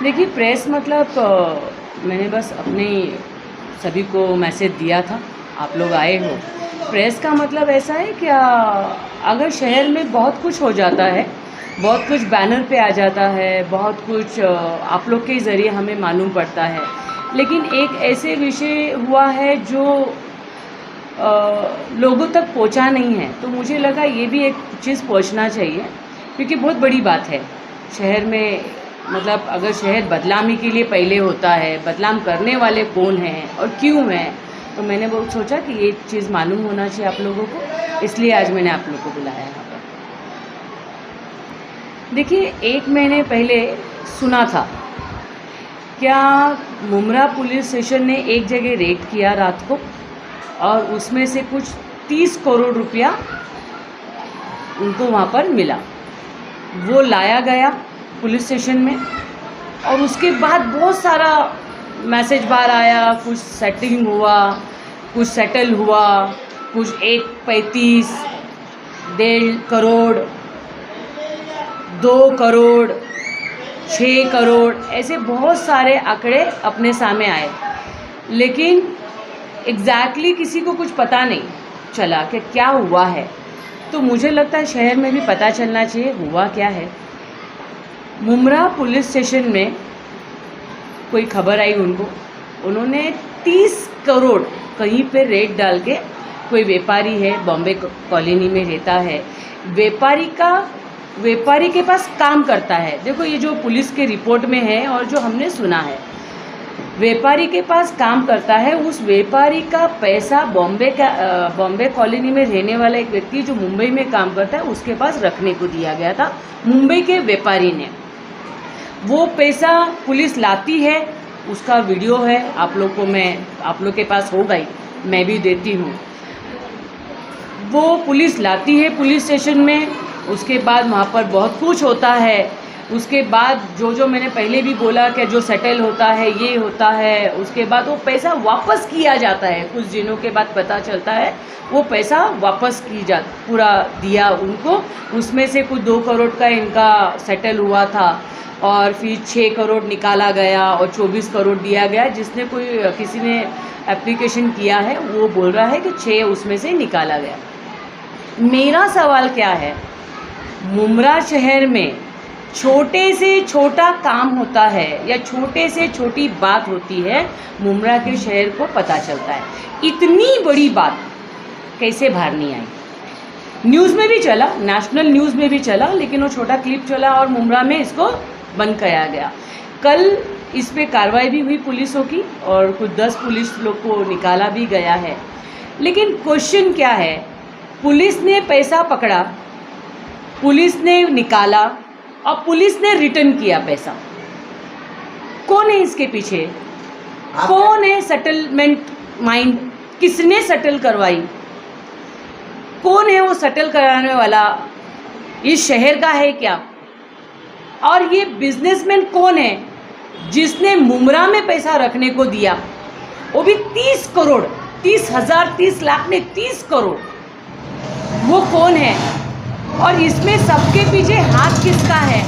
देखिए प्रेस मतलब मैंने बस अपने सभी को मैसेज दिया था, आप लोग आए हो। प्रेस का मतलब ऐसा है कि अगर शहर में बहुत कुछ हो जाता है, बहुत कुछ बैनर पे आ जाता है, बहुत कुछ आप लोग के ज़रिए हमें मालूम पड़ता है, लेकिन एक ऐसे विषय हुआ है जो लोगों तक पहुंचा नहीं है, तो मुझे लगा ये भी एक चीज़ पहुंचना चाहिए, क्योंकि बहुत बड़ी बात है शहर में। मतलब अगर शहर बदलाव के लिए पहले होता है, बदलाव करने वाले कौन हैं और क्यों हैं, तो मैंने वो सोचा कि ये चीज़ मालूम होना चाहिए आप लोगों को, इसलिए आज मैंने आप लोगों को बुलाया यहाँ पर। देखिए 1 महीने पहले सुना था क्या मुमरा पुलिस स्टेशन ने एक जगह रेड किया रात को, और उसमें से कुछ 30 करोड़ रुपया उनको वहाँ पर मिला। वो लाया गया पुलिस स्टेशन में, और उसके बाद बहुत सारा मैसेज बाहर आया, कुछ सेटिंग हुआ, कुछ सेटल हुआ, कुछ 1.35, 1.5 करोड़, 2 करोड़, 6 करोड़, ऐसे बहुत सारे आंकड़े अपने सामने आए, लेकिन एग्जैक्टली किसी को कुछ पता नहीं चला कि क्या हुआ है। तो मुझे लगता है शहर में भी पता चलना चाहिए हुआ क्या है। मुमरा पुलिस स्टेशन में कोई खबर आई उन्होंने 30 करोड़ कहीं पे रेट डाल के, कोई व्यापारी है बॉम्बे कॉलोनी में रहता है, व्यापारी के पास काम करता है। देखो ये जो पुलिस के रिपोर्ट में है और जो हमने सुना है, व्यापारी के पास काम करता है, उस व्यापारी का पैसा बॉम्बे कॉलोनी में रहने वाला एक व्यक्ति जो मुंबई में काम करता है उसके पास रखने को दिया गया था मुंबई के व्यापारी ने। वो पैसा पुलिस लाती है, उसका वीडियो है, आप लोग के पास होगा ही, मैं भी देती हूँ। वो पुलिस लाती है पुलिस स्टेशन में, उसके बाद वहाँ पर बहुत कुछ होता है। उसके बाद जो मैंने पहले भी बोला कि जो सेटल होता है ये होता है, उसके बाद वो पैसा वापस किया जाता है। कुछ दिनों के बाद पता चलता है वो पैसा वापस पूरा दिया उनको। उसमें से कुछ 2 करोड़ का इनका सेटल हुआ था, और फिर 6 करोड़ निकाला गया और 24 करोड़ दिया गया। किसी ने एप्लीकेशन किया है वो बोल रहा है कि 6 उसमें से निकाला गया। मेरा सवाल क्या है, मुमरा शहर में छोटे से छोटा काम होता है या छोटे से छोटी बात होती है, मुमरा के शहर को पता चलता है। इतनी बड़ी बात कैसे बाहर नहीं आई? न्यूज़ में भी चला, नेशनल न्यूज़ में भी चला, लेकिन वो छोटा क्लिप चला और मुमरा में इसको बंद किया गया। कल इस पे कार्रवाई भी हुई पुलिसों की, और कुछ 10 पुलिस लोग को निकाला भी गया है। लेकिन क्वेश्चन क्या है, पुलिस ने पैसा पकड़ा, पुलिस ने निकाला और पुलिस ने रिटर्न किया पैसा। कौन है इसके पीछे? कौन है सेटलमेंट माइंड? किसने सेटल करवाई? कौन है वो सेटल कराने वाला? इस शहर का है क्या? और ये बिजनेसमैन कौन है जिसने मुमरा में पैसा रखने को दिया, वो भी 30 करोड़, 30 लाख ने 30 करोड़। वो कौन है? और इसमें सबके पीछे हाथ किसका है?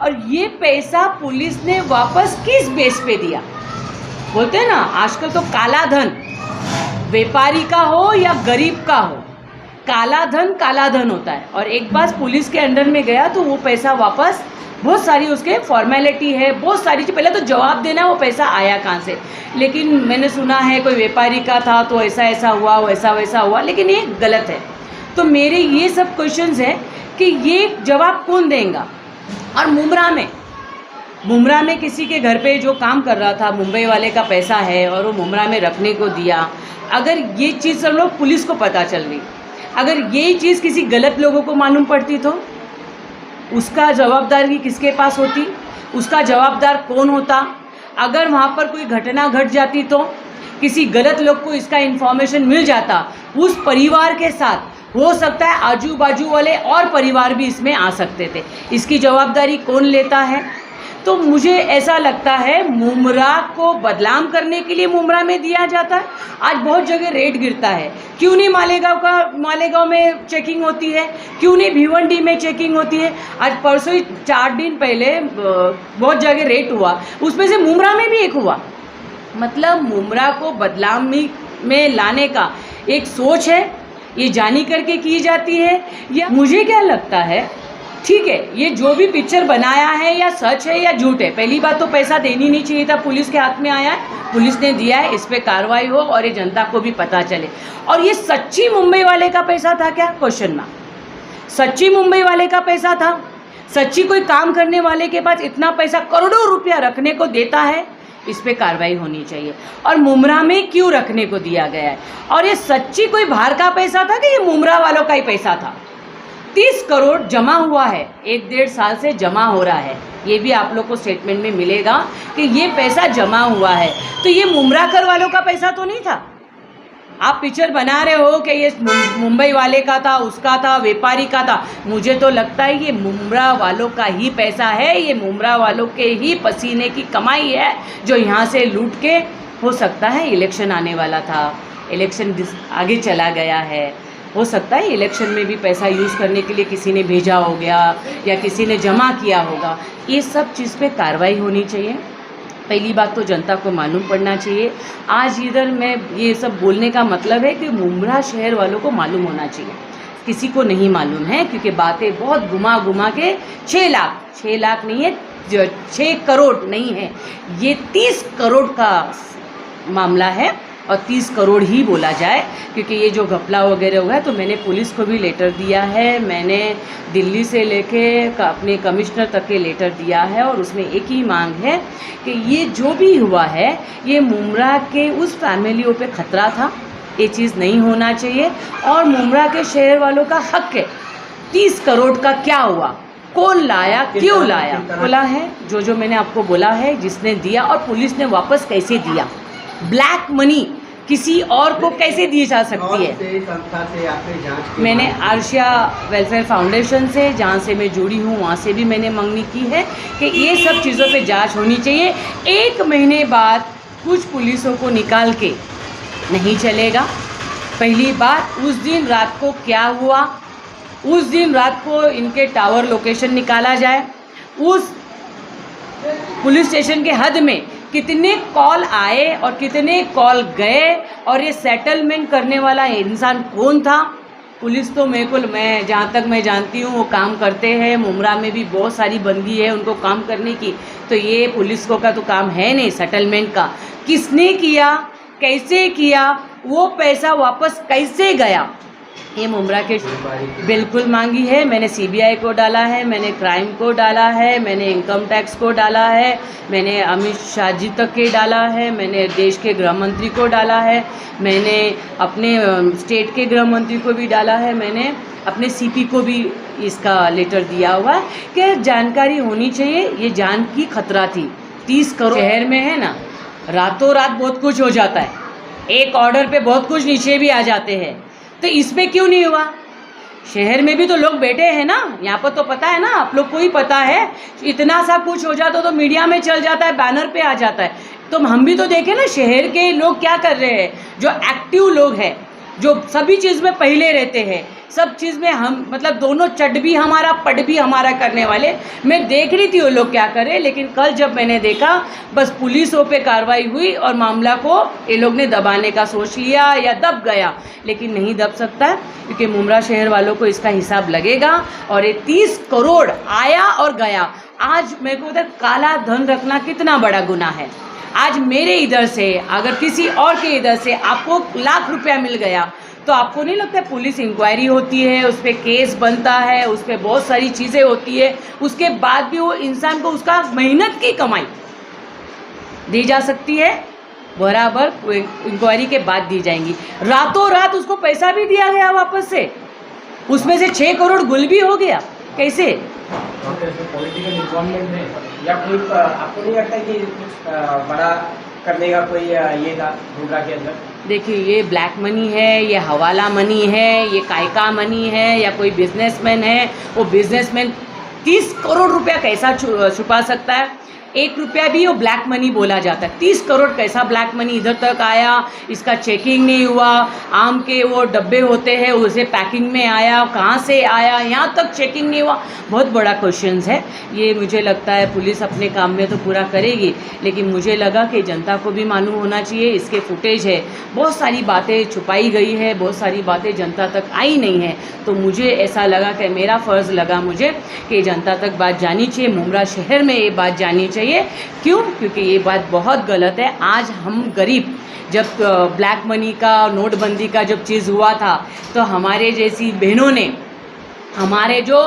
और ये पैसा पुलिस ने वापस किस बेस पे दिया? बोलते हैं ना आजकल तो काला धन, व्यापारी का हो या गरीब का हो, काला धन होता है। और एक बार पुलिस के अंडर में गया तो वो पैसा वापस, बहुत सारी उसके फॉर्मेलिटी है, बहुत सारी चीज़, पहले तो जवाब देना वो पैसा आया कहाँ से। लेकिन मैंने सुना है कोई व्यापारी का था तो ऐसा हुआ, वैसा हुआ, लेकिन ये गलत है। तो मेरे ये सब क्वेश्चंस हैं कि ये जवाब कौन देगा। और मुमरा में किसी के घर पे जो काम कर रहा था, मुंबई वाले का पैसा है और वो मुमरा में रखने को दिया। अगर ये चीज़ सब लोग पुलिस को पता चल गई, अगर ये चीज़ किसी गलत लोगों को मालूम पड़ती तो उसका जवाबदारी किसके पास होती? उसका जवाबदार कौन होता? अगर वहाँ पर कोई घटना घट जाती तो किसी गलत लोग को इसका इन्फॉर्मेशन मिल जाता, उस परिवार के साथ हो सकता है आजू बाजू वाले और परिवार भी इसमें आ सकते थे। इसकी जवाबदारी कौन लेता है? तो मुझे ऐसा लगता है मुमरा को बदनाम करने के लिए मुमरा में दिया जाता है। आज बहुत जगह रेट गिरता है, क्यों नहीं मालेगांव में चेकिंग होती है, क्यों नहीं भिवंडी में चेकिंग होती है। आज परसों ही 4 दिन पहले बहुत जगह रेट हुआ, उसमें से मुमरा में भी एक हुआ। मतलब मुमरा को बदनामी में लाने का एक सोच है, ये जानी करके की जाती है। या मुझे क्या लगता है, ठीक है ये जो भी पिक्चर बनाया है या सच है या झूठ है, पहली बात तो पैसा देनी नहीं चाहिए था, पुलिस के हाथ में आया है, पुलिस ने दिया है, इस पे कार्रवाई हो और ये जनता को भी पता चले। और ये सच्ची मुंबई वाले का पैसा था क्या, क्वेश्चन मार्क। सच्ची मुंबई वाले का पैसा था, सच्ची कोई काम करने वाले के पास इतना पैसा करोड़ों रुपया रखने को देता है, इस पे कार्रवाई होनी चाहिए। और मुमरा में क्यों रखने को दिया गया है, और ये सच्ची कोई बाहर का पैसा था कि ये मुमरा वालों का ही पैसा था। 30 करोड़ जमा हुआ है, 1-1.5 साल से जमा हो रहा है, ये भी आप लोग को स्टेटमेंट में मिलेगा कि ये पैसा जमा हुआ है। तो ये मुमराकर वालों का पैसा तो नहीं था। आप पिक्चर बना रहे हो कि ये मुंबई वाले का था, उसका था, व्यापारी का था, मुझे तो लगता है ये मुमरा वालों का ही पैसा है, ये मुमरा वालों के ही पसीने की कमाई है जो यहाँ से लूट के, हो सकता है इलेक्शन आने वाला था, इलेक्शन आगे चला गया है, हो सकता है इलेक्शन में भी पैसा यूज़ करने के लिए किसी ने भेजा हो गया या किसी ने जमा किया होगा। ये सब चीज़ पे कार्रवाई होनी चाहिए। पहली बात तो जनता को मालूम पड़ना चाहिए। आज इधर मैं ये सब बोलने का मतलब है कि मुमरा शहर वालों को मालूम होना चाहिए, किसी को नहीं मालूम है, क्योंकि बातें बहुत घुमा के 6 लाख नहीं है, 6 करोड़ नहीं है, ये 30 करोड़ का मामला है और 30 करोड़ ही बोला जाए, क्योंकि ये जो घपला वगैरह हुआ है। तो मैंने पुलिस को भी लेटर दिया है, मैंने दिल्ली से लेके अपने कमिश्नर तक के लेटर दिया है, और उसमें एक ही मांग है कि ये जो भी हुआ है ये मुमरा के उस फैमिलियों पे खतरा था, ये चीज़ नहीं होना चाहिए। और मुमरा के शहर वालों का हक है। 30 करोड़ का क्या हुआ, कौन लाया, क्यों लाया, बोला है जो मैंने आपको बोला है, जिसने दिया और पुलिस ने वापस कैसे दिया, ब्लैक मनी किसी और को कैसे दी जा सकती है। मैंने आर्शिया वेलफेयर फाउंडेशन से, जहाँ से मैं जुड़ी हूँ, वहाँ से भी मैंने मांगनी की है कि ये सब चीज़ों पे जांच होनी चाहिए। 1 महीने बाद कुछ पुलिसों को निकाल के नहीं चलेगा। पहली बात, उस दिन रात को क्या हुआ, उस दिन रात को इनके टावर लोकेशन निकाला जाए, उस पुलिस स्टेशन के हद में कितने कॉल आए और कितने कॉल गए, और ये सेटलमेंट करने वाला इंसान कौन था। पुलिस तो मैं जहाँ तक मैं जानती हूँ वो काम करते हैं, मुमरा में भी बहुत सारी बंदी है उनको काम करने की, तो ये पुलिस को का तो काम है नहीं सेटलमेंट का। किसने किया, कैसे किया, वो पैसा वापस कैसे गया, ये मुमरा के बिल्कुल मांगी है। मैंने सीबीआई को डाला है, मैंने क्राइम को डाला है, मैंने इनकम टैक्स को डाला है, मैंने अमित शाह जी तक के डाला है, मैंने देश के गृह मंत्री को डाला है, मैंने अपने स्टेट के गृह मंत्री को भी डाला है, मैंने अपने सीपी को भी इसका लेटर दिया हुआ है कि जानकारी होनी चाहिए, ये जान की खतरा थी। 30 करोड़ शहर में है ना, रातों रात बहुत कुछ हो जाता है, एक ऑर्डर पे बहुत कुछ नीचे भी आ जाते हैं, तो इसमें क्यों नहीं हुआ। शहर में भी तो लोग बैठे हैं ना, यहाँ पर तो पता है ना, आप लोग को ही पता है, इतना सा कुछ हो जाता तो मीडिया में चल जाता है, बैनर पे आ जाता है। तो हम भी तो देखें ना शहर के लोग क्या कर रहे हैं, जो एक्टिव लोग हैं, जो सभी चीज़ में पहले रहते हैं, सब चीज़ में हम मतलब दोनों चट भी हमारा पट भी हमारा करने वाले, मैं देख रही थी वो लोग क्या कर रहे। लेकिन कल जब मैंने देखा, बस पुलिसों पे कार्रवाई हुई और मामला को ये लोग ने दबाने का सोच लिया या दब गया, लेकिन नहीं दब सकता क्योंकि मुमरा शहर वालों को इसका हिसाब लगेगा। और ये 30 करोड़ आया और गया। आज मेरे को उधर काला धन रखना कितना बड़ा गुनाह है। आज मेरे इधर से अगर किसी और के इधर से आपको लाख रुपया मिल गया तो आपको नहीं लगता पुलिस इंक्वायरी होती है, उस पर केस बनता है, उस पर बहुत सारी चीज़ें होती है, उसके बाद भी वो इंसान को उसका मेहनत की कमाई दी जा सकती है, बराबर इंक्वायरी के बाद दी जाएंगी। रातों रात उसको पैसा भी दिया गया वापस से, उसमें से 6 करोड़ गुल भी हो गया। कैसे? पॉलिटिकल इन्वॉल्वमेंट है या कोई, आपको नहीं लगता कि कुछ बड़ा करने का कोई ये था मुमरा के अंदर? देखिए, ये ब्लैक मनी है, ये हवाला मनी है, ये कायका मनी है, या कोई बिजनेसमैन है, वो बिजनेसमैन 30 करोड़ रुपया कैसा छुपा सकता है? 1 रुपया भी वो ब्लैक मनी बोला जाता है। 30 करोड़ कैसा ब्लैक मनी इधर तक आया? इसका चेकिंग नहीं हुआ। आम के वो डब्बे होते हैं उसे पैकिंग में आया, कहाँ से आया, यहाँ तक चेकिंग नहीं हुआ। बहुत बड़ा क्वेश्चंस है ये। मुझे लगता है पुलिस अपने काम में तो पूरा करेगी, लेकिन मुझे लगा कि जनता को भी मालूम होना चाहिए। इसके फुटेज है, बहुत सारी बातें छुपाई गई है, बहुत सारी बातें जनता तक आई नहीं है। तो मुझे ऐसा लगा कि मेरा फ़र्ज़ लगा मुझे कि जनता तक बात जानी चाहिए, मुमरा शहर में ये बात जानी चाहिए। क्यों? क्योंकि ये बात बहुत गलत है। आज हम गरीब, जब ब्लैक मनी का, नोटबंदी का जब चीज़ हुआ था, तो हमारे जैसी बहनों ने हमारे जो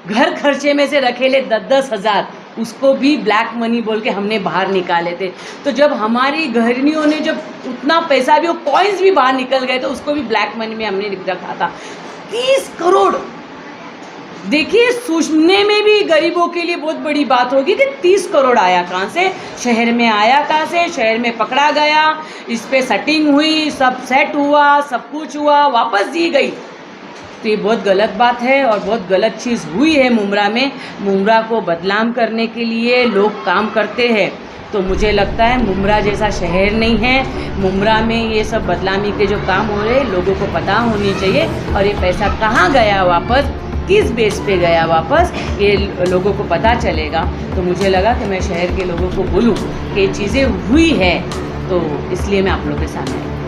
घर खर्चे में से रखेले 10-10 हज़ार, उसको भी ब्लैक मनी बोल के हमने बाहर निकाले थे। तो जब हमारी गृहिणियों ने जब उतना पैसा भी, वो कॉइन्स भी बाहर निकल गए, तो उसको भी ब्लैक मनी में हमने रखा था। 30 करोड़, देखिए सुनने में भी गरीबों के लिए बहुत बड़ी बात होगी कि 30 करोड़ आया कहाँ से, शहर में आया कहाँ से, शहर में पकड़ा गया, इस पे सेटिंग हुई, सब सेट हुआ, सब कुछ हुआ, वापस दी गई। तो ये बहुत गलत बात है और बहुत गलत चीज़ हुई है मुमरा में। मुमरा को बदनाम करने के लिए लोग काम करते हैं। तो मुझे लगता है मुमरा जैसा शहर नहीं है। मुमरा में ये सब बदनामी के जो काम हो रहे हैं, लोगों को पता होनी चाहिए। और ये पैसा कहाँ गया वापस, किस बेस पे गया वापस, ये लोगों को पता चलेगा। तो मुझे लगा कि मैं शहर के लोगों को बोलूँ कि ये चीज़ें हुई है, तो इसलिए मैं आप लोगों के सामने आई।